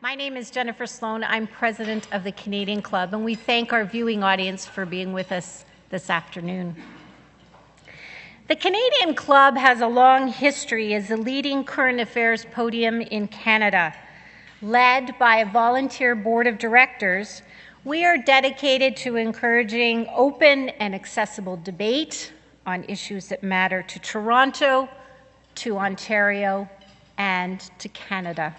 My name is Jennifer Sloan. I'm president of the Canadian Club, and we thank our viewing audience for being with us this afternoon. The Canadian Club has a long history as the leading current affairs podium in Canada. Led by a volunteer board of directors, we are dedicated to encouraging open and accessible debate on issues that matter to Toronto, to Ontario, and to Canada.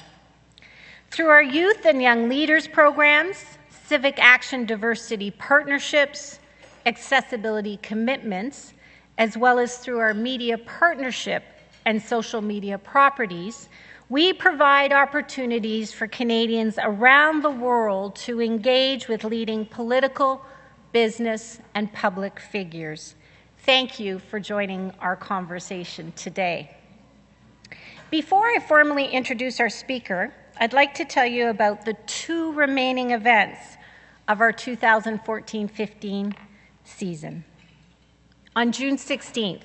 Through our youth and young leaders programs, civic action diversity partnerships, accessibility commitments, as well as through our media partnership and social media properties, we provide opportunities for Canadians around the world to engage with leading political, business, and public figures. Thank you for joining our conversation today. Before I formally introduce our speaker, I'd like to tell you about the two remaining events of our 2014-15 season. On June 16th,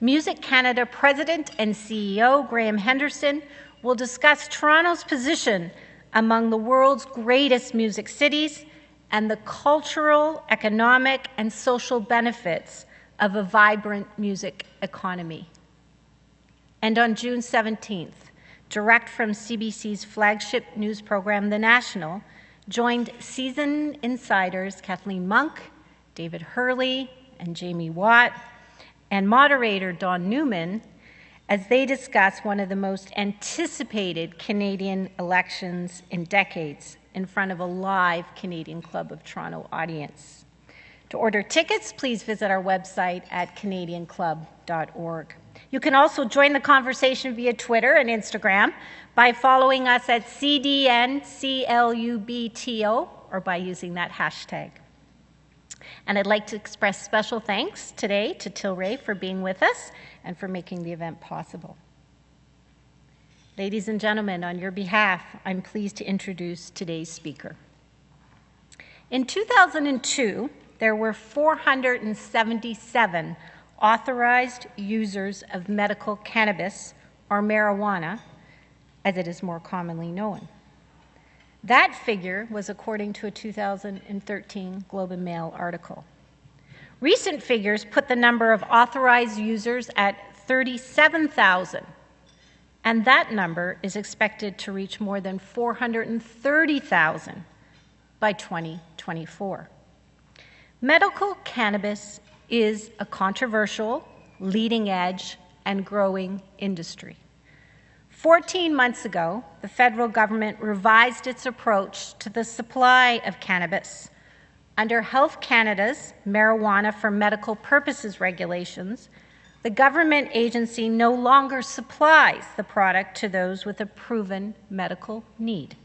Music Canada President and CEO Graham Henderson will discuss Toronto's position among the world's greatest music cities and the cultural, economic, and social benefits of a vibrant music economy. And on June 17th, direct from CBC's flagship news program, The National, joined seasoned insiders Kathleen Monk, David Hurley, and Jamie Watt, and moderator Don Newman, as they discuss one of the most anticipated Canadian elections in decades in front of a live Canadian Club of Toronto audience. To order tickets, please visit our website at canadianclub.org. You can also join the conversation via Twitter and Instagram by following us at CDNCLUBTO or by using that hashtag. And I'd like to express special thanks today to Tilray for being with us and for making the event possible. Ladies and gentlemen, on your behalf, I'm pleased to introduce today's speaker. In 2002, there were 477 authorized users of medical cannabis, or marijuana, as it is more commonly known. That figure was according to a 2013 Globe and Mail article. Recent figures put the number of authorized users at 37,000, and that number is expected to reach more than 430,000 by 2024. Medical cannabis is a controversial, leading-edge, and growing industry. 14 months ago, the federal government revised its approach to the supply of cannabis. Under Health Canada's marijuana for medical purposes regulations, the government agency no longer supplies the product to those with a proven medical need.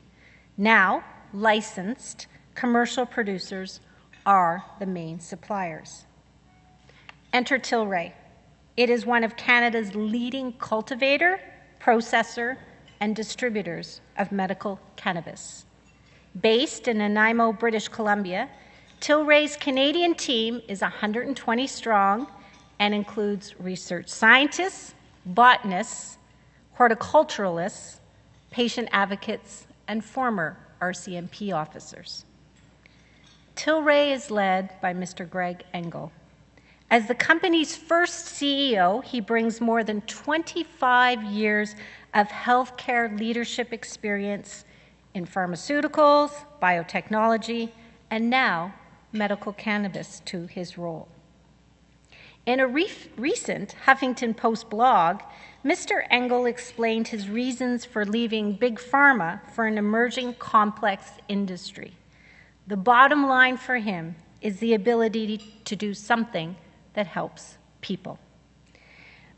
Now, licensed commercial producers are the main suppliers. Enter Tilray. It is one of Canada's leading cultivator, processor, and distributors of medical cannabis. Based in Nanaimo, British Columbia, Tilray's Canadian team is 120 strong and includes research scientists, botanists, horticulturalists, patient advocates, and former RCMP officers. Tilray is led by Mr. Greg Engel. As the company's first CEO, he brings more than 25 years of healthcare leadership experience in pharmaceuticals, biotechnology, and now medical cannabis to his role. In a recent Huffington Post blog, Mr. Engel explained his reasons for leaving Big Pharma for an emerging complex industry. The bottom line for him is the ability to do something that helps people.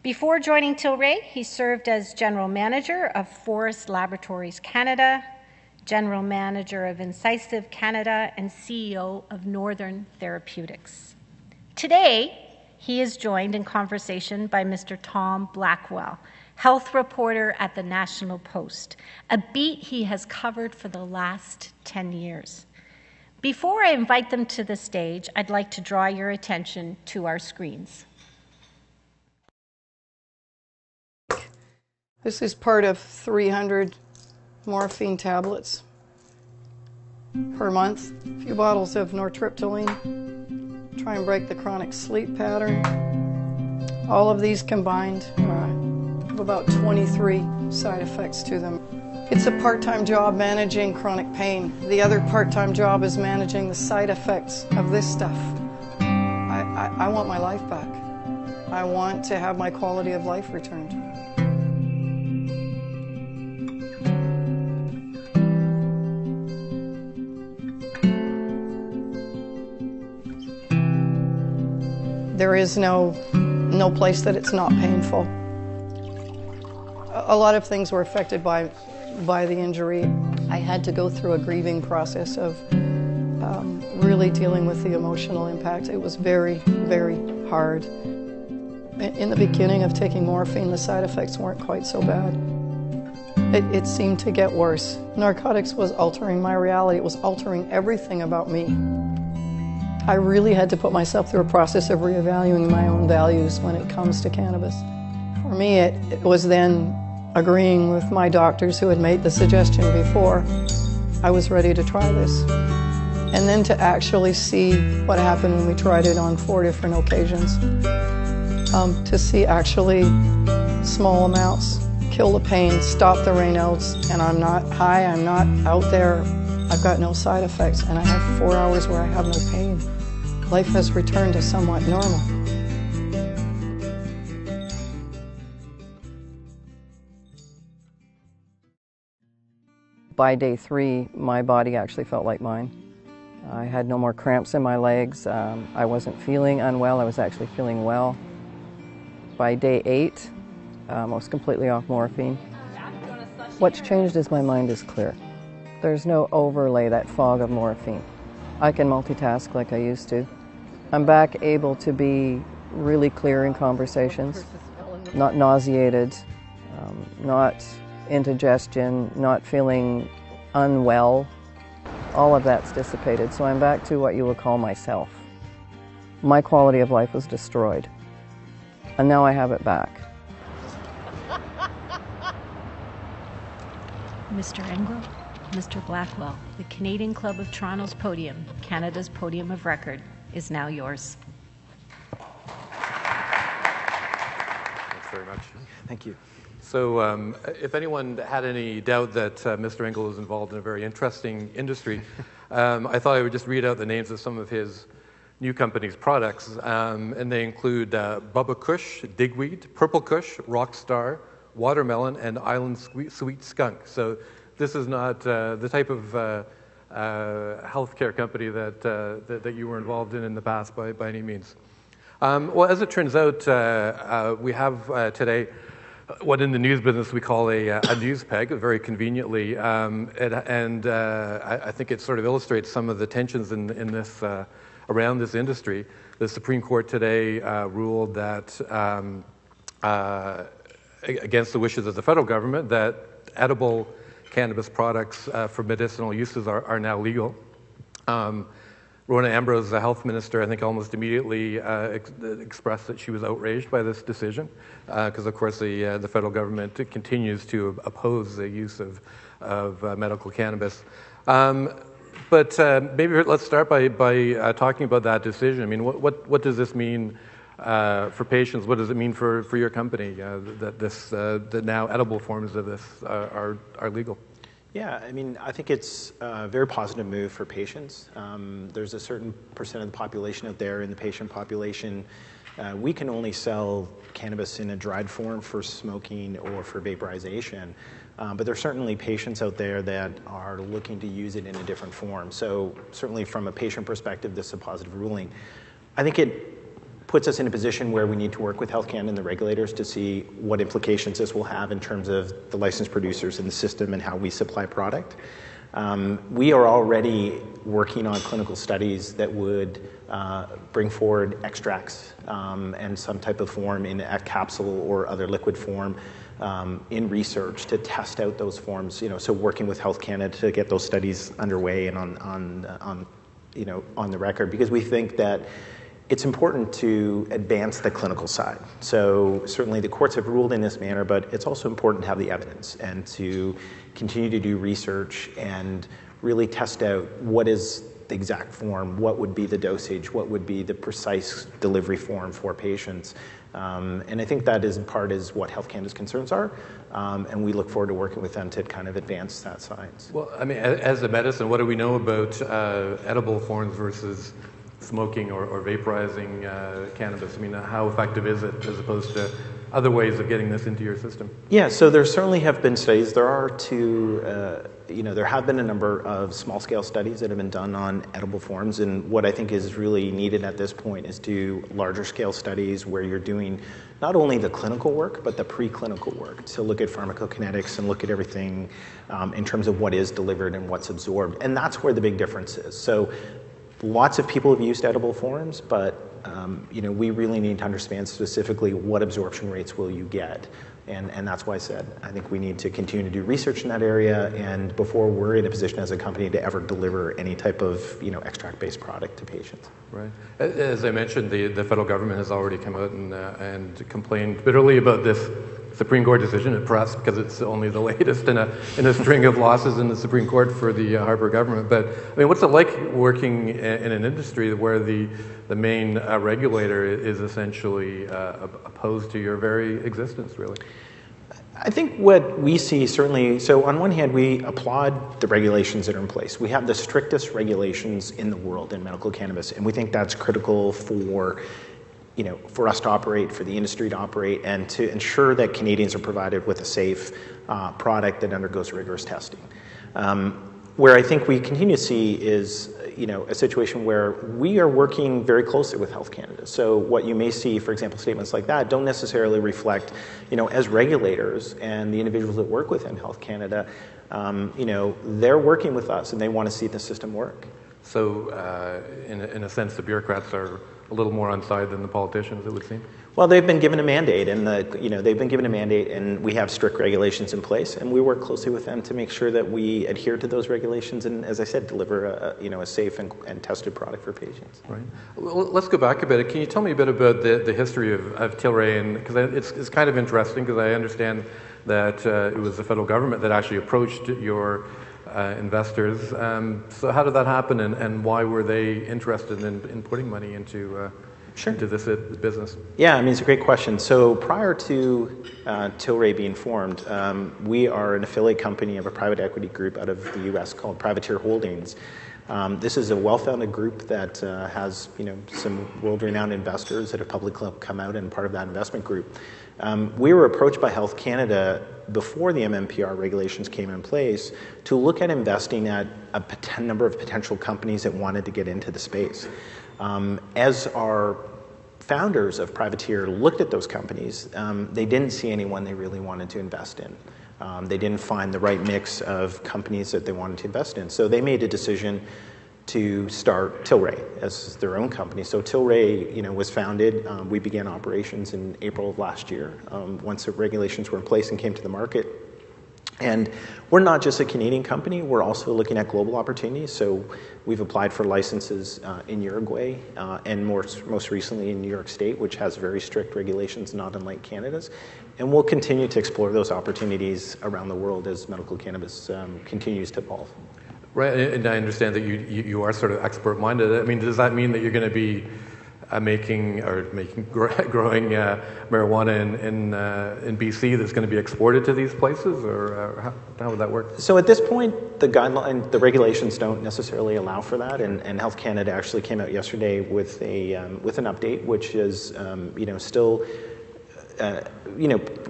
Before joining Tilray, he served as General Manager of Forest Laboratories Canada, General Manager of Incisive Canada, and CEO of Northern Therapeutics. Today, he is joined in conversation by Mr. Tom Blackwell, health reporter at the National Post, a beat he has covered for the last 10 years. Before I invite them to the stage, I'd like to draw your attention to our screens. This is part of 300 morphine tablets per month, a few bottles of nortriptyline, try and break the chronic sleep pattern. All of these combined have about 23 side effects to them. It's a part-time job managing chronic pain. The other part-time job is managing the side effects of this stuff. I want my life back. I want to have my quality of life returned. There is no place that it's not painful. A lot of things were affected by the injury. I had to go through a grieving process of really dealing with the emotional impact. It was very, very hard. In the beginning of taking morphine, the side effects weren't quite so bad. It seemed to get worse. Narcotics was altering my reality. It was altering everything about me. I really had to put myself through a process of reevaluating my own values when it comes to cannabis. For me, it was then agreeing with my doctors who had made the suggestion before. I was ready to try this. And then to actually see what happened when we tried it on 4 different occasions. To see actually small amounts kill the pain, stop the rainouts, and I'm not high, I'm not out there, I've got no side effects, and I have 4 hours where I have no pain. Life has returned to somewhat normal. By day 3, my body actually felt like mine. I had no more cramps in my legs. I wasn't feeling unwell, I was actually feeling well. By day 8, I was completely off morphine. What's changed is my mind is clear. There's no overlay, that fog of morphine. I can multitask like I used to. I'm back able to be really clear in conversations, not nauseated, not indigestion, not feeling unwell. All of that's dissipated, so I'm back to what you would call myself. My quality of life was destroyed, and now I have it back. Mr. Engel, Mr. Blackwell, the Canadian Club of Toronto's podium, Canada's podium of record, is now yours. Thanks very much. Thank you. So if anyone had any doubt that Mr. Engel is involved in a very interesting industry, I thought I would just read out the names of some of his new company's products, and they include Bubba Kush, Digweed, Purple Kush, Rockstar, Watermelon, and Island Sweet Skunk. So this is not the type of healthcare company that you were involved in the past by any means. Well, as it turns out, we have today what in the news business we call a news peg, very conveniently, and I think it sort of illustrates some of the tensions in this around this industry. The Supreme Court today ruled that against the wishes of the federal government that edible cannabis products for medicinal uses are now legal. Rona Ambrose, the health minister, I think almost immediately expressed that she was outraged by this decision because, of course, the federal government continues to oppose the use of medical cannabis. But maybe let's start by talking about that decision. I mean, what does this mean for patients? What does it mean for your company that now edible forms of this are legal? Yeah, I mean, I think it's a very positive move for patients. There's a certain percent of the population out there in the patient population. We can only sell cannabis in a dried form for smoking or for vaporization. But there are certainly patients out there that are looking to use it in a different form. So certainly from a patient perspective, this is a positive ruling. I think it puts us in a position where we need to work with Health Canada and the regulators to see what implications this will have in terms of the licensed producers in the system and how we supply product. We are already working on clinical studies that would bring forward extracts and some type of form in a capsule or other liquid form in research to test out those forms. So working with Health Canada to get those studies underway and on the record, because we think that it's important to advance the clinical side. So certainly the courts have ruled in this manner, but it's also important to have the evidence and to continue to do research and really test out what is the exact form, what would be the dosage, what would be the precise delivery form for patients. And I think that is in part is what Health Canada's concerns are, and we look forward to working with them to kind of advance that science. Well, I mean, as a medicine, what do we know about edible forms versus smoking or vaporizing cannabis? I mean, how effective is it as opposed to other ways of getting this into your system? Yeah, so there certainly have been studies. There are there have been a number of small-scale studies that have been done on edible forms, and what I think is really needed at this point is do larger-scale studies where you're doing not only the clinical work, but the preclinical work to look at pharmacokinetics and look at everything in terms of what is delivered and what's absorbed, and that's where the big difference is. So lots of people have used edible forms, but we really need to understand specifically what absorption rates will you get. And that's why I said I think we need to continue to do research in that area, and before we're in a position as a company to ever deliver any type of extract-based product to patients. Right. As I mentioned, the federal government has already come out and complained bitterly about this Supreme Court decision, perhaps because it's only the latest in a string of losses in the Supreme Court for the Harper government. But I mean, what's it like working in an industry where the main regulator is essentially opposed to your very existence, really? I think what we see certainly, so on one hand, we applaud the regulations that are in place. We have the strictest regulations in the world in medical cannabis, and we think that's critical for us to operate, for the industry to operate, and to ensure that Canadians are provided with a safe product that undergoes rigorous testing. Where I think we continue to see is a situation where we are working very closely with Health Canada. So what you may see, for example, statements like that don't necessarily reflect, as regulators and the individuals that work within Health Canada, they're working with us and they want to see the system work. So in a sense, the bureaucrats are a little more on side than the politicians, it would seem? Well, they've been given a mandate, and and we have strict regulations in place, and we work closely with them to make sure that we adhere to those regulations, and as I said, deliver a safe and tested product for patients. Right. Well, let's go back a bit. Can you tell me a bit about the history of Tilray? And because it's kind of interesting, because I understand that it was the federal government that actually approached your investors. So how did that happen, and why were they interested in putting money into this business? Yeah, I mean, it's a great question. So prior to Tilray being formed, we are an affiliate company of a private equity group out of the U.S. called Privateer Holdings. This is a well-founded group that has some world-renowned investors that have publicly come out and part of that investment group. We were approached by Health Canada before the MMPR regulations came in place to look at investing at a number of potential companies that wanted to get into the space. As our founders of Privateer looked at those companies, they didn't see anyone they really wanted to invest in. They didn't find the right mix of companies that they wanted to invest in. So they made a decision to start Tilray as their own company. So Tilray, was founded. We began operations in April of last year, once the regulations were in place and came to the market. And we're not just a Canadian company, we're also looking at global opportunities. So we've applied for licenses in Uruguay and most recently in New York State, which has very strict regulations, not unlike Canada's. And we'll continue to explore those opportunities around the world as medical cannabis continues to evolve. Right, and I understand that you are sort of expert-minded. I mean, does that mean that you're going to be growing marijuana in BC that's going to be exported to these places, or how would that work? So at this point, the regulations don't necessarily allow for that, and Health Canada actually came out yesterday with an update, which is still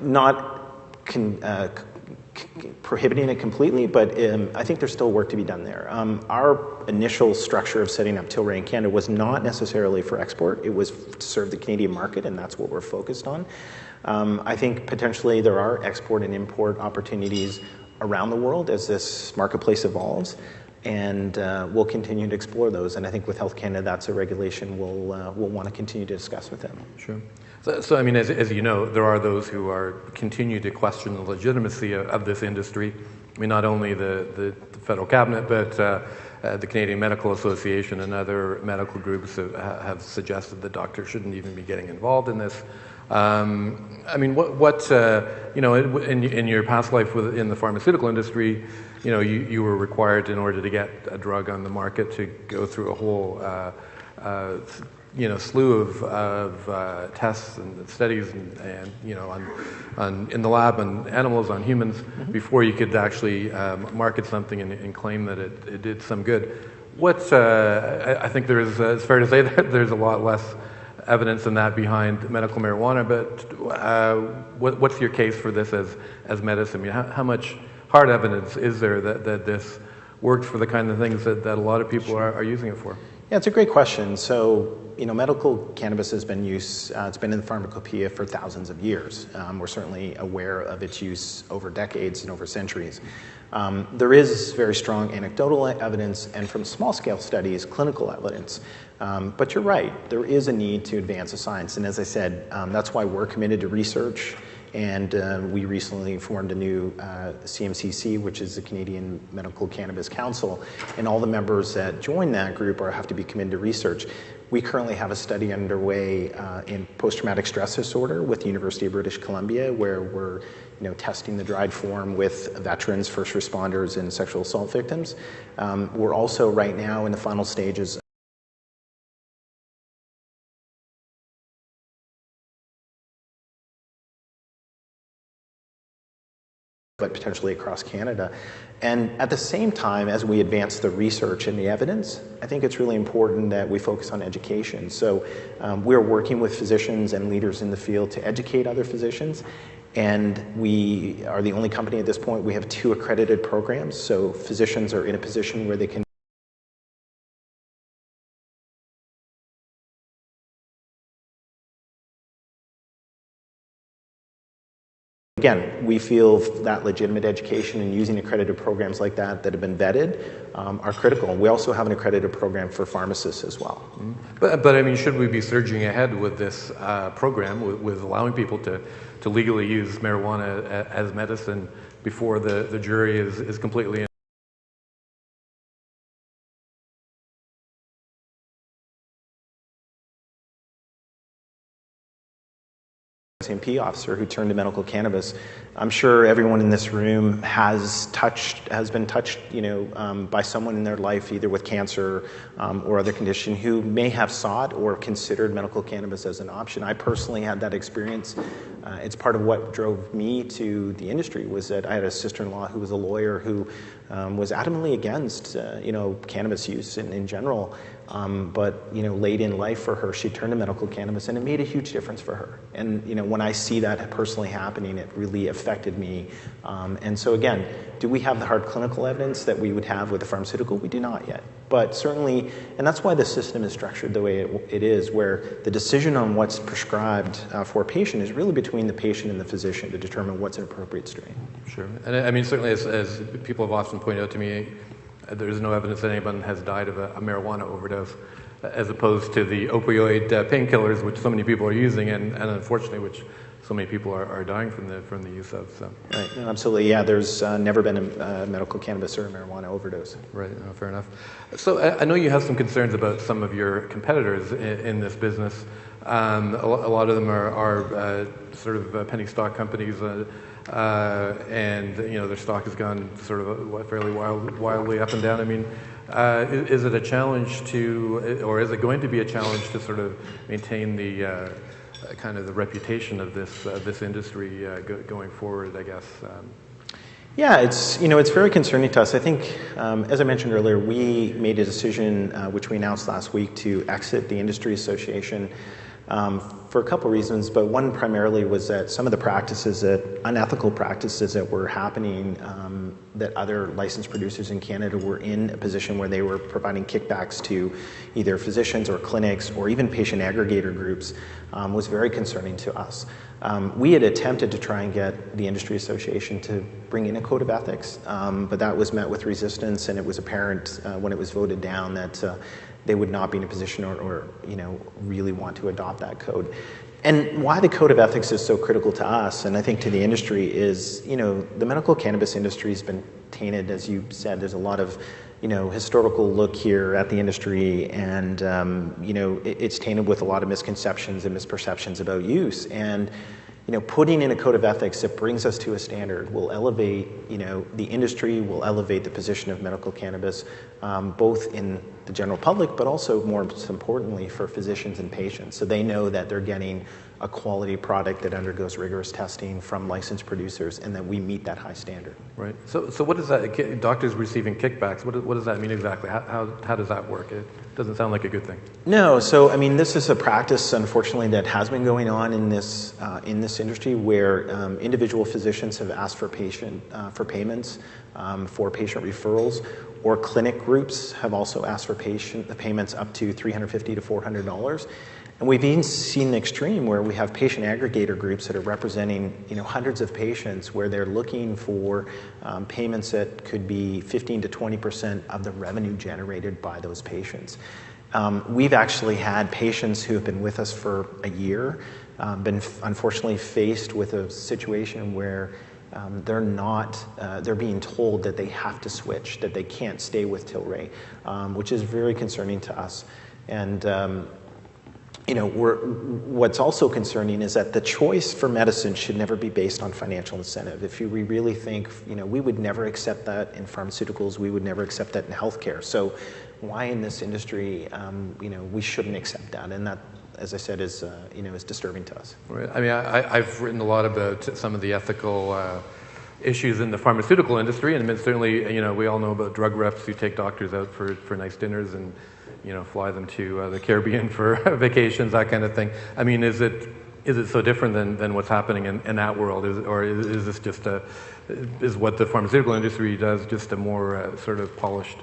not prohibiting it completely, but I think there's still work to be done there. Our initial structure of setting up Tilray in Canada was not necessarily for export. It was to serve the Canadian market, and that's what we're focused on. I think potentially there are export and import opportunities around the world as this marketplace evolves, and we'll continue to explore those. And I think with Health Canada, that's a regulation we'll want to continue to discuss with them. Sure. So I mean, as you know, there are those who continue to question the legitimacy of this industry. I mean, not only the federal cabinet, but the Canadian Medical Association and other medical groups have suggested that doctors shouldn't even be getting involved in this. I mean, in your past life in the pharmaceutical industry, you were required in order to get a drug on the market to go through a whole slew of tests and studies and in the lab on animals, on humans, before you could actually market something and claim that it did some good. I think it's fair to say that there's a lot less evidence than that behind medical marijuana, but what's your case for this as medicine? I mean, how much hard evidence is there that this works for the kind of things that a lot of people are using it for? Yeah, it's a great question. So, medical cannabis has been used, it's been in the pharmacopoeia for thousands of years. We're certainly aware of its use over decades and over centuries. There is very strong anecdotal evidence and from small-scale studies, clinical evidence. But you're right, there is a need to advance the science. And as I said, that's why we're committed to research. And we recently formed a new CMCC, which is the Canadian Medical Cannabis Council, and all the members that join that group have to be committed to research. We currently have a study underway in post-traumatic stress disorder with the University of British Columbia, where we're testing the dried form with veterans, first responders, and sexual assault victims. We're also right now in the final stages but potentially across Canada. And at the same time, as we advance the research and the evidence, I think it's really important that we focus on education. So we're working with physicians and leaders in the field to educate other physicians. And we are the only company at this point, we have 2 accredited programs. So physicians are in a position where they can Again, we feel that legitimate education and using accredited programs like that have been vetted are critical. We also have an accredited program for pharmacists as well. Mm-hmm. But I mean, should we be surging ahead with this program, with allowing people to legally use marijuana as medicine before the jury is completely SMP officer who turned to medical cannabis. I'm sure everyone in this room has been touched, by someone in their life, either with cancer or other condition, who may have sought or considered medical cannabis as an option. I personally had that experience. It's part of what drove me to the industry, was that I had a sister-in-law who was a lawyer who was adamantly against, cannabis use in general. But late in life for her, she turned to medical cannabis, and it made a huge difference for her. And when I see that personally happening, it really affected me. And so again, do we have the hard clinical evidence that we would have with the pharmaceutical? We do not yet. But certainly, and that's why the system is structured the way it is, where the decision on what's prescribed for a patient is really between the patient and the physician to determine what's an appropriate strain. Sure. And I mean, certainly as people have often pointed out to me, there's no evidence that anyone has died of a marijuana overdose, as opposed to the opioid painkillers, which so many people are using, and unfortunately, which so many people are dying from the use of. So. Right. No, absolutely. Yeah. There's never been a medical cannabis or a marijuana overdose. Right. No, fair enough. So I know you have some concerns about some of your competitors in this business. A lot of them are sort of penny stock companies. And their stock has gone sort of fairly wildly up and down. I mean, is it a challenge or is it going to be a challenge to sort of maintain the kind of the reputation of this industry going forward? I guess. Yeah, it's very concerning to us. I think, as I mentioned earlier, we made a decision which we announced last week to exit the industry association. For a couple reasons, but one primarily was that some of the unethical practices that were happening, that other licensed producers in Canada were in a position where they were providing kickbacks to either physicians or clinics or even patient aggregator groups, was very concerning to us. We had attempted to try and get the industry association to bring in a code of ethics, but that was met with resistance, and it was apparent when it was voted down that they would not be in a position or really want to adopt that code. And why the code of ethics is so critical to us, and I think to the industry, is, the medical cannabis industry has been tainted, as you said. There's a lot of, historical look here at the industry, and, it's tainted with a lot of misconceptions and misperceptions about use. And, putting in a code of ethics that brings us to a standard will elevate, the industry, will elevate the position of medical cannabis, both in the general public, but also more importantly for physicians and patients. So they know that they're getting a quality product that undergoes rigorous testing from licensed producers, and that we meet that high standard. Right. So what is that? Doctors receiving kickbacks. What does that mean exactly? How does that work? It doesn't sound like a good thing. No. So this is a practice, unfortunately, that has been going on in this industry, where individual physicians have asked for payments for patient referrals, or clinic groups have also asked for payments up to $350 to $400. And we've even seen the extreme where we have patient aggregator groups that are representing, hundreds of patients, where they're looking for payments that could be 15 to 20% of the revenue generated by those patients. We've actually had patients who have been with us for a year, been unfortunately faced with a situation where they're being told that they have to switch, that they can't stay with Tilray, which is very concerning to us. And what's also concerning is that the choice for medicine should never be based on financial incentive. If we really think, we would never accept that in pharmaceuticals, we would never accept that in healthcare. So why in this industry, we shouldn't accept that? And that, as I said, is disturbing to us. Right. I've written a lot about some of the ethical issues in the pharmaceutical industry, and certainly, we all know about drug reps who take doctors out for nice dinners and fly them to the Caribbean for vacations, that kind of thing. Is it so different than what's happening in that world? Is this just is what the pharmaceutical industry does just a more sort of polished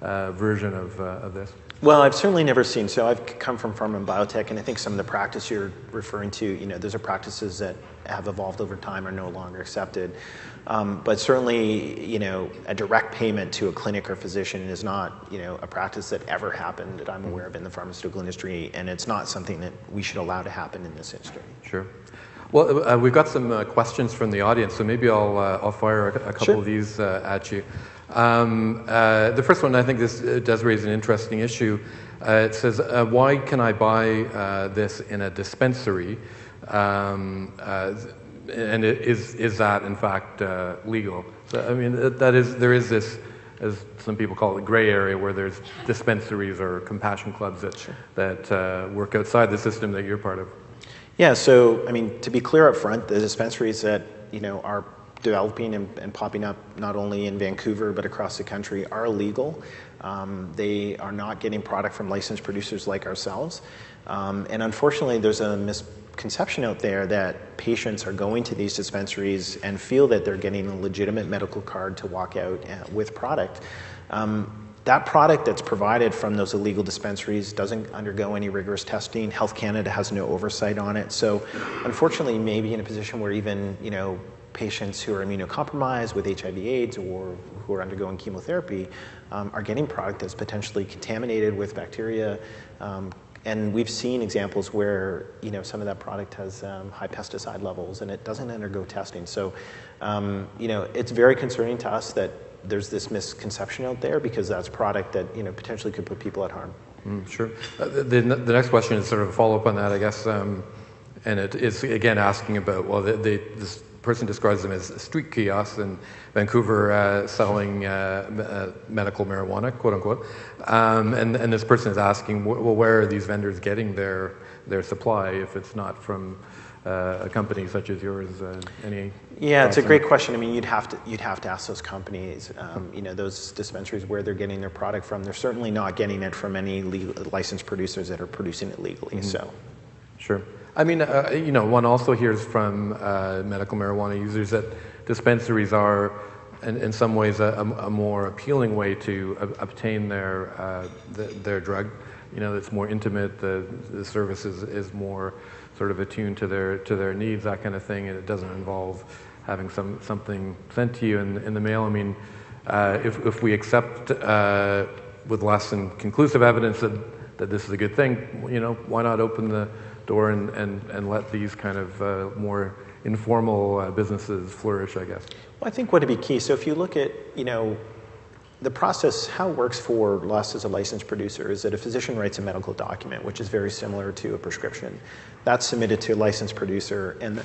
version of this? Well, I've certainly never seen. So I've come from pharma and biotech, and I think some of the practice you're referring to, those are practices that have evolved over time, are no longer accepted. But certainly, a direct payment to a clinic or physician is not, a practice that ever happened that I'm aware of in the pharmaceutical industry, and it's not something that we should allow to happen in this industry. Sure. Well, we've got some questions from the audience, so maybe I'll fire a couple of these at you. The first one, I think this does raise an interesting issue. It says, why can I buy this in a dispensary? And is that in fact legal? So there is this, as some people call it, gray area, where there's dispensaries or compassion clubs that work outside the system that you're part of. Yeah. So to be clear up front, the dispensaries that are developing and popping up not only in Vancouver but across the country are illegal. They are not getting product from licensed producers like ourselves. And unfortunately, there's a misconception out there that patients are going to these dispensaries and feel that they're getting a legitimate medical card to walk out with product. That product that's provided from those illegal dispensaries doesn't undergo any rigorous testing. Health Canada has no oversight on it. So unfortunately, you may be in a position where even, patients who are immunocompromised with HIV/AIDS or who are undergoing chemotherapy are getting product that's potentially contaminated with bacteria. And we've seen examples where, some of that product has high pesticide levels and it doesn't undergo testing. So, it's very concerning to us that there's this misconception out there, because that's product that, potentially could put people at harm. Sure. The next question is sort of a follow-up on that, I guess. And it is, again, asking about, this person describes them as street kiosks in Vancouver selling medical marijuana, quote unquote. And this person is asking, well, where are these vendors getting their supply if it's not from a company such as yours? Yeah, it's a great question. You'd have to ask those companies, those dispensaries, where they're getting their product from. They're certainly not getting it from any licensed producers that are producing it legally. Mm-hmm. So, sure. One also hears from medical marijuana users that dispensaries are, in some ways, a more appealing way to obtain their drug. It's more intimate. The service is more sort of attuned to their needs, that kind of thing, and it doesn't involve having something sent to you in the mail. If we accept with less than conclusive evidence that this is a good thing, why not open the door and let these kind of more informal businesses flourish, I guess? Well, I think what would be key, so if you look at, the process, how it works for us as a licensed producer is that a physician writes a medical document, which is very similar to a prescription. That's submitted to a licensed producer, and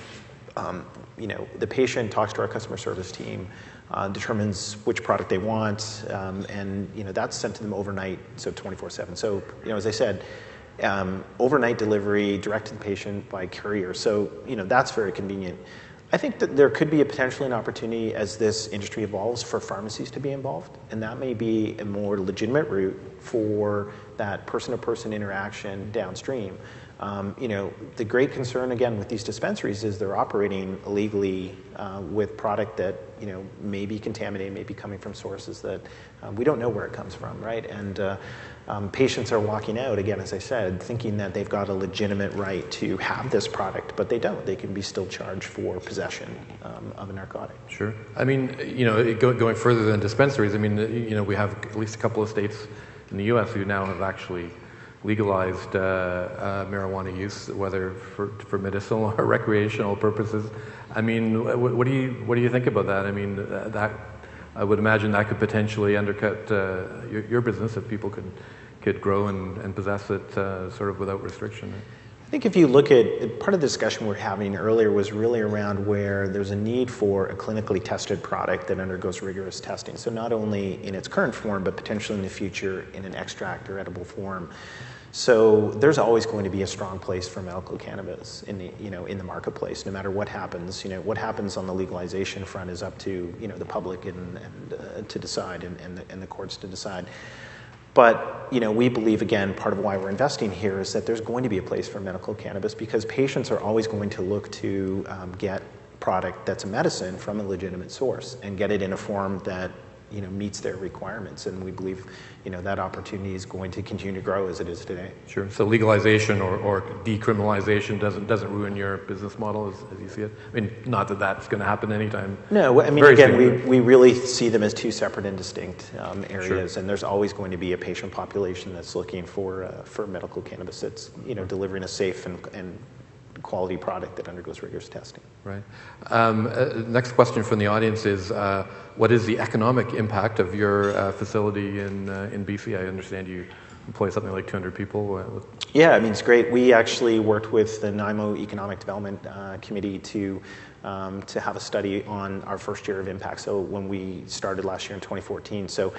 the patient talks to our customer service team, determines which product they want, and that's sent to them overnight, so 24/7. So as I said, overnight delivery, direct to the patient by courier. So that's very convenient. I think that there could be potentially an opportunity as this industry evolves for pharmacies to be involved, and that may be a more legitimate route for that person-to-person interaction downstream. The great concern again with these dispensaries is they're operating illegally with product that may be contaminated, may be coming from sources that we don't know where it comes from, right? And patients are walking out, again, as I said, thinking that they've got a legitimate right to have this product, but they don't. They can be still charged for possession of a narcotic. Sure. I mean, going further than dispensaries, I mean, we have at least a couple of states in the U.S. who now have actually legalized marijuana use, whether for medicinal or recreational purposes. I mean, what do you think about that? I mean, that I would imagine that could potentially undercut your business if people could grow and possess it sort of without restriction. I think if you look at part of the discussion we were having earlier was really around where there's a need for a clinically tested product that undergoes rigorous testing. So not only in its current form, but potentially in the future in an extract or edible form. So there's always going to be a strong place for medical cannabis in the marketplace, no matter what happens. What happens on the legalization front is up to the public and to decide and the courts to decide. But we believe, again, part of why we're investing here is that there's going to be a place for medical cannabis because patients are always going to look to get product that's a medicine from a legitimate source and get it in a form that meets their requirements, and we believe that opportunity is going to continue to grow as it is today. Sure. So legalization or decriminalization doesn't ruin your business model as you see it. I mean, not that that's going to happen anytime. No, I mean again, we really see them as two separate and distinct areas, Sure. And there's always going to be a patient population that's looking for medical cannabis that's delivering a safe and quality product that undergoes rigorous testing. Right. Next question from the audience is, what is the economic impact of your facility in BC? I understand you employ something like 200 people. Yeah, I mean, it's great. We actually worked with the NIMO Economic Development Committee to have a study on our first year of impact. So when we started last year in 2014. So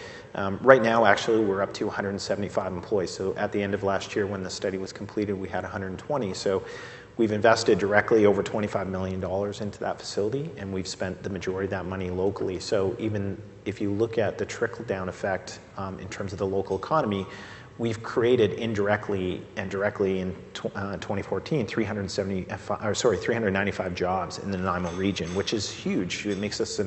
right now, actually, we're up to 175 employees. So at the end of last year, when the study was completed, we had 120. So we've invested directly over $25 million into that facility, and we've spent the majority of that money locally. So even if you look at the trickle-down effect in terms of the local economy, we've created indirectly and directly in 2014 395 jobs in the Nanaimo region, which is huge. It makes us,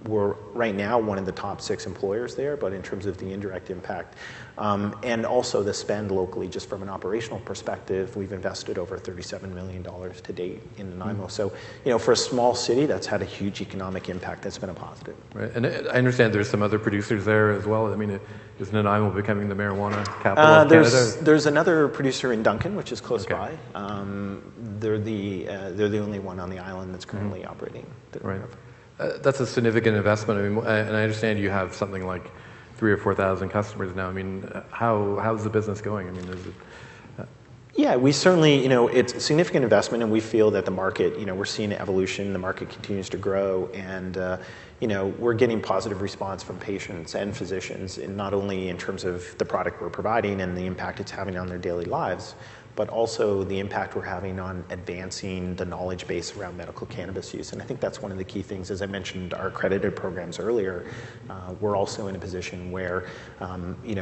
we're right now one of the top 6 employers there, but in terms of the indirect impact. And also the spend locally, just from an operational perspective, we've invested over $37 million to date in Nanaimo. So, for a small city, that's had a huge economic impact. That's been a positive. Right, and I understand there's some other producers there as well. I mean, is Nanaimo becoming the marijuana capital of Canada? There's another producer in Duncan, which is close by. They're the only one on the island that's currently operating. Right. That's a significant investment. I mean, and I understand you have something like 3,000 or 4,000 customers now. I mean, how's the business going? I mean, is it? Yeah, we certainly, it's a significant investment, and we feel that the market, we're seeing evolution. The market continues to grow, and we're getting positive response from patients and physicians, and not only in terms of the product we're providing and the impact it's having on their daily lives, but also the impact we're having on advancing the knowledge base around medical cannabis use. And I think that's one of the key things. As I mentioned, our accredited programs earlier, we're also in a position where,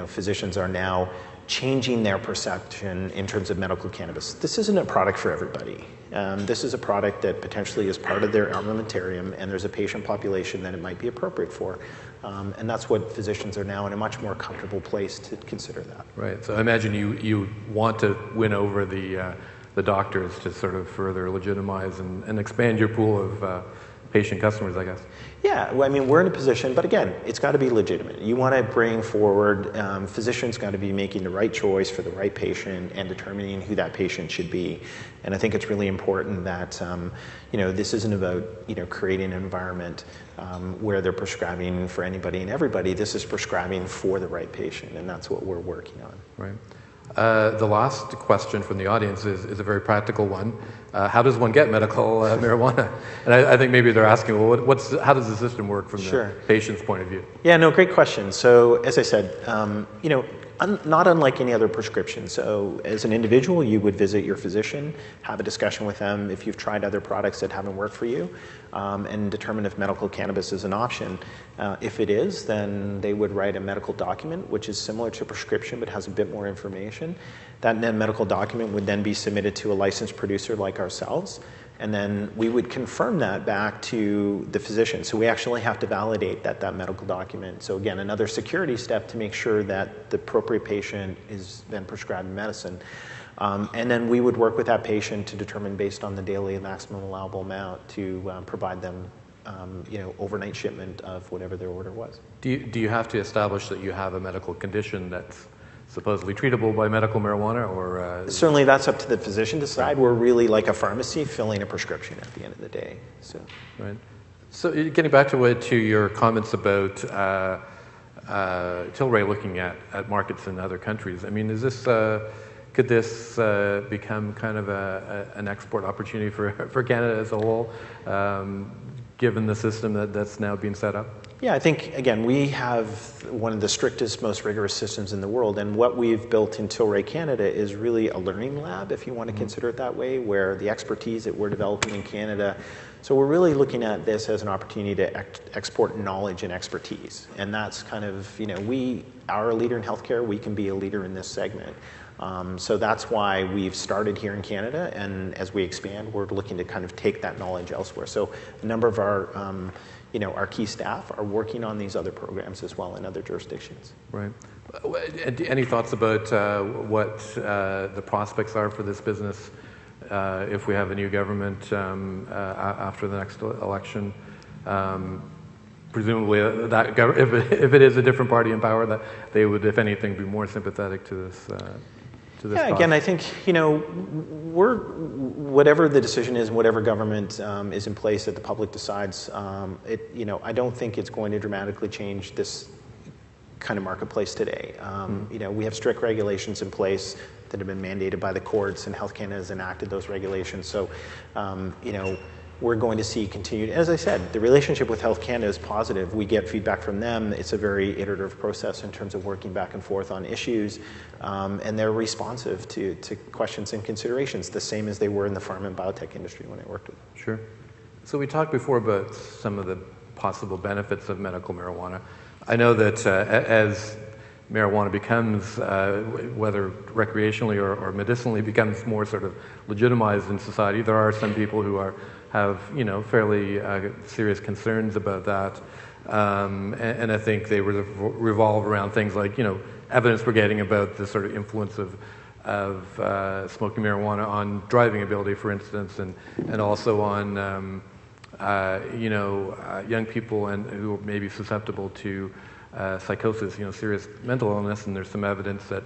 physicians are now changing their perception in terms of medical cannabis. This isn't a product for everybody. This is a product that potentially is part of their armamentarium, and there's a patient population that it might be appropriate for. And that's what physicians are now in a much more comfortable place to consider that. Right. So I imagine you want to win over the doctors to sort of further legitimize and expand your pool of patient customers, I guess. Yeah, well, I mean, we're in a position, but again, it's got to be legitimate. You want to bring forward, physicians got to be making the right choice for the right patient and determining who that patient should be. And I think it's really important that, this isn't about, creating an environment where they're prescribing for anybody and everybody. This is prescribing for the right patient, and that's what we're working on. Right. The last question from the audience is a very practical one. How does one get medical marijuana? And I think maybe they're asking, well, how does the system work from the patient's point of view? Yeah, no, great question. So as I said, not unlike any other prescription. So as an individual, you would visit your physician, have a discussion with them if you've tried other products that haven't worked for you, and determine if medical cannabis is an option. If it is, then they would write a medical document, which is similar to a prescription but has a bit more information. That medical document would then be submitted to a licensed producer like ourselves, and then we would confirm that back to the physician. So we actually have to validate that medical document. So again, another security step to make sure that the appropriate patient is then prescribed medicine. And then we would work with that patient to determine, based on the daily maximum allowable amount, to provide them overnight shipment of whatever their order was. Do you have to establish that you have a medical condition that's supposedly treatable by medical marijuana, or? Certainly that's up to the physician to decide. We're really like a pharmacy filling a prescription at the end of the day. So. Right. So getting back to your comments about Tilray looking at markets in other countries, I mean, could this become kind of an export opportunity for Canada as a whole, given the system that's now being set up? Yeah, I think, again, we have one of the strictest, most rigorous systems in the world, and what we've built in Tilray Canada is really a learning lab, if you want to consider it that way, where the expertise that we're developing in Canada, so we're really looking at this as an opportunity to export knowledge and expertise, and that's kind of, we are a leader in healthcare, we can be a leader in this segment. So that's why we've started here in Canada, and as we expand, we're looking to kind of take that knowledge elsewhere. So a number of our key staff are working on these other programs as well in other jurisdictions. Right. Any thoughts about what the prospects are for this business if we have a new government after the next election? Presumably, if it is a different party in power, that they would, if anything, be more sympathetic to this. Yeah, again, I think, whatever the decision is, whatever government is in place that the public decides, I don't think it's going to dramatically change this kind of marketplace today. We have strict regulations in place that have been mandated by the courts, and Health Canada has enacted those regulations. So, we're going to see continued, as I said, the relationship with Health Canada is positive. We get feedback from them. It's a very iterative process in terms of working back and forth on issues, and they're responsive to questions and considerations, the same as they were in the pharma and biotech industry when I worked with them. Sure. So we talked before about some of the possible benefits of medical marijuana. I know that as marijuana becomes, whether recreationally or medicinally, becomes more sort of legitimized in society, there are some people who have fairly serious concerns about that, and I think they revolve around things like evidence we're getting about the sort of influence of smoking marijuana on driving ability, for instance, and also on young people who may be susceptible to psychosis, serious mental illness, and there's some evidence that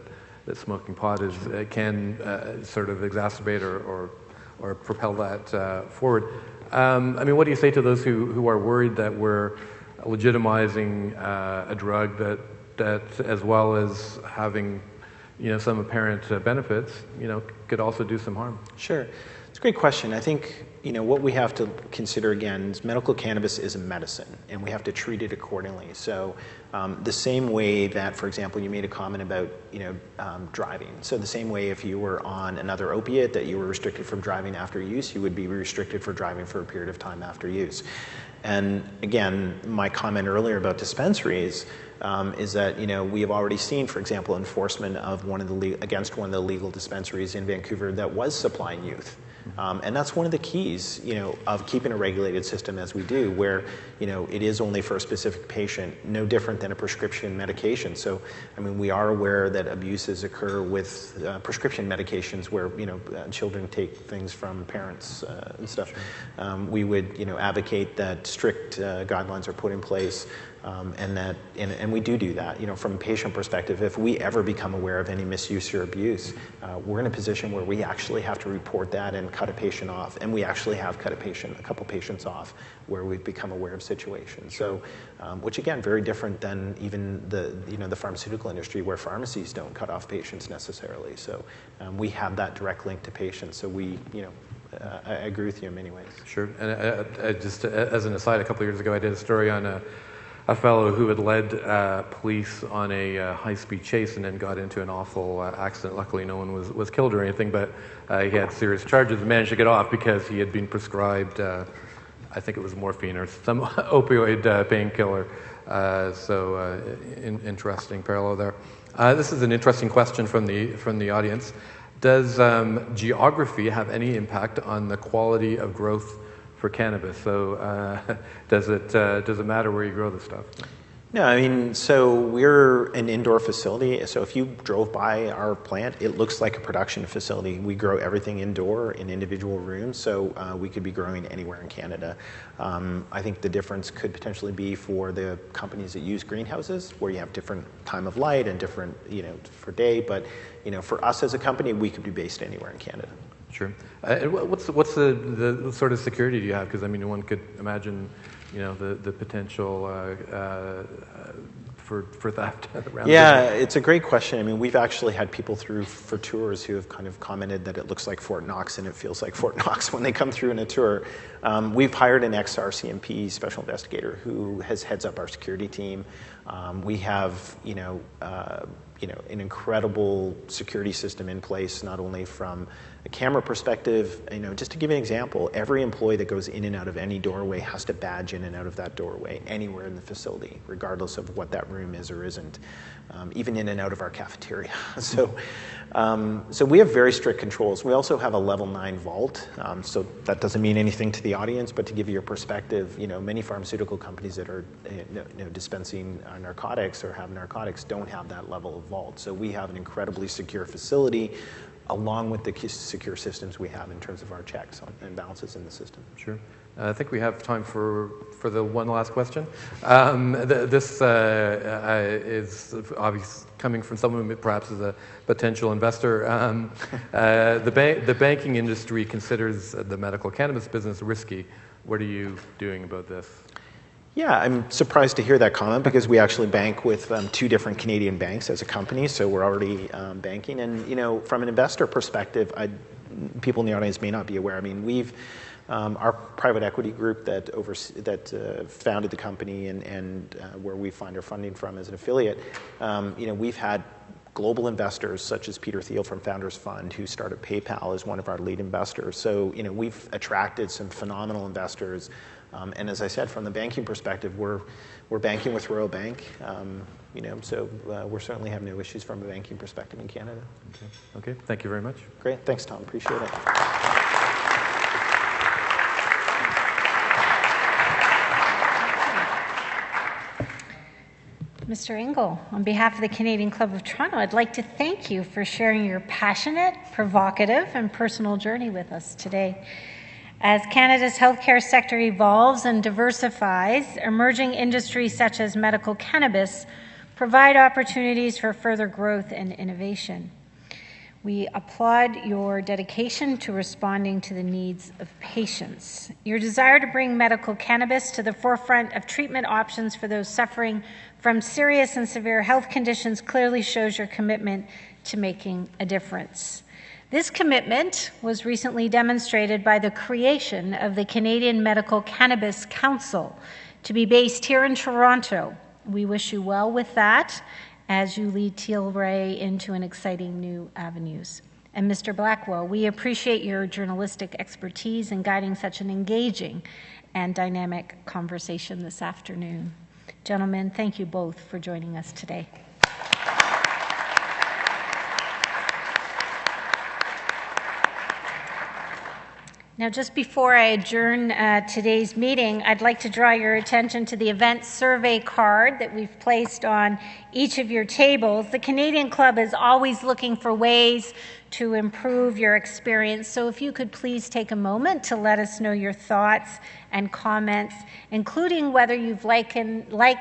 smoking pot can sort of exacerbate or propel that forward. I mean, what do you say to those who are worried that we're legitimizing a drug that as well as having some apparent benefits, could also do some harm? Sure. It's a great question. I think, what we have to consider again is medical cannabis is a medicine, and we have to treat it accordingly. So the same way that, for example, you made a comment about, driving. So the same way if you were on another opiate that you were restricted from driving after use, you would be restricted for driving for a period of time after use. And again, my comment earlier about dispensaries is that we have already seen, for example, enforcement of against one of the legal dispensaries in Vancouver that was supplying youth. And that's one of the keys, of keeping a regulated system as we do, where, it is only for a specific patient, no different than a prescription medication. So, we are aware that abuses occur with prescription medications where, children take things from parents and stuff. We would, advocate that strict guidelines are put in place. And we do that. From a patient perspective, if we ever become aware of any misuse or abuse, we're in a position where we actually have to report that and cut a patient off. And we actually have cut a couple patients off where we've become aware of situations. So, which again, very different than even the pharmaceutical industry, where pharmacies don't cut off patients necessarily. So, we have that direct link to patients. So I agree with you in many ways. Sure. And just as an aside, a couple of years ago, I did a story on a fellow who had led police on a high-speed chase and then got into an awful accident. Luckily, no one was killed or anything, but he had serious charges and managed to get off because he had been prescribed, I think it was morphine or some opioid painkiller. Interesting parallel there. This is an interesting question from the audience. Does geography have any impact on the quality of growth for cannabis? So does it matter where you grow the stuff? No, so we're an indoor facility. So if you drove by our plant, it looks like a production facility. We grow everything indoor in individual rooms, so we could be growing anywhere in Canada. I think the difference could potentially be for the companies that use greenhouses, where you have different time of light and different, for day. But, for us as a company, we could be based anywhere in Canada. Sure. And what's the sort of security do you have? Because one could imagine, the potential for theft around. Yeah, it's a great question. We've actually had people through for tours who have kind of commented that it looks like Fort Knox and it feels like Fort Knox when they come through in a tour. We've hired an ex-RCMP special investigator who heads up our security team. We have, an incredible security system in place, not only from a camera perspective. Just to give you an example, every employee that goes in and out of any doorway has to badge in and out of that doorway anywhere in the facility, regardless of what that room is or isn't, even in and out of our cafeteria. So we have very strict controls. We also have a level 9 vault. So that doesn't mean anything to the audience, but to give you a perspective, many pharmaceutical companies that are dispensing narcotics or have narcotics don't have that level of vault. So we have an incredibly secure facility, along with the secure systems we have in terms of our checks and balances in the system. Sure. I think we have time for the one last question. This is obviously coming from someone who perhaps is a potential investor. The banking industry considers the medical cannabis business risky. What are you doing about this? Yeah, I'm surprised to hear that comment because we actually bank with 2 different Canadian banks as a company, so we're already banking. And from an investor perspective, people in the audience may not be aware. We've our private equity group that founded the company and where we find our funding from as an affiliate. We've had global investors such as Peter Thiel from Founders Fund, who started PayPal, as one of our lead investors. So we've attracted some phenomenal investors. And as I said, from the banking perspective, we're banking with Royal Bank, so we certainly have no issues from a banking perspective in Canada. Okay. Thank you very much. Great. Thanks, Tom. Appreciate it. Mr. Engel, on behalf of the Canadian Club of Toronto, I'd like to thank you for sharing your passionate, provocative, and personal journey with us today. As Canada's healthcare sector evolves and diversifies, emerging industries such as medical cannabis provide opportunities for further growth and innovation. We applaud your dedication to responding to the needs of patients. Your desire to bring medical cannabis to the forefront of treatment options for those suffering from serious and severe health conditions clearly shows your commitment to making a difference. This commitment was recently demonstrated by the creation of the Canadian Medical Cannabis Council, to be based here in Toronto. We wish you well with that as you lead Tilray into an exciting new avenues. And Mr. Blackwell, we appreciate your journalistic expertise in guiding such an engaging and dynamic conversation this afternoon. Gentlemen, thank you both for joining us today. Now, just before I adjourn today's meeting, I'd like to draw your attention to the event survey card that we've placed on each of your tables. The Canadian Club is always looking for ways to improve your experience, so if you could please take a moment to let us know your thoughts and comments, including whether you've like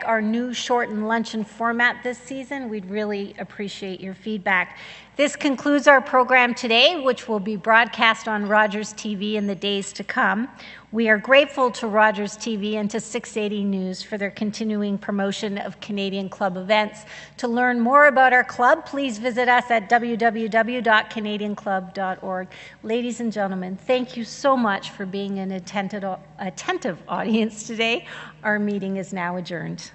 our new shortened luncheon format this season. We'd really appreciate your feedback. This concludes our program today, which will be broadcast on Rogers TV in the days to come. We are grateful to Rogers TV and to 680 News for their continuing promotion of Canadian Club events. To learn more about our club, please visit us at www.canadianclub.org. Ladies and gentlemen, thank you so much for being an attentive audience today. Our meeting is now adjourned.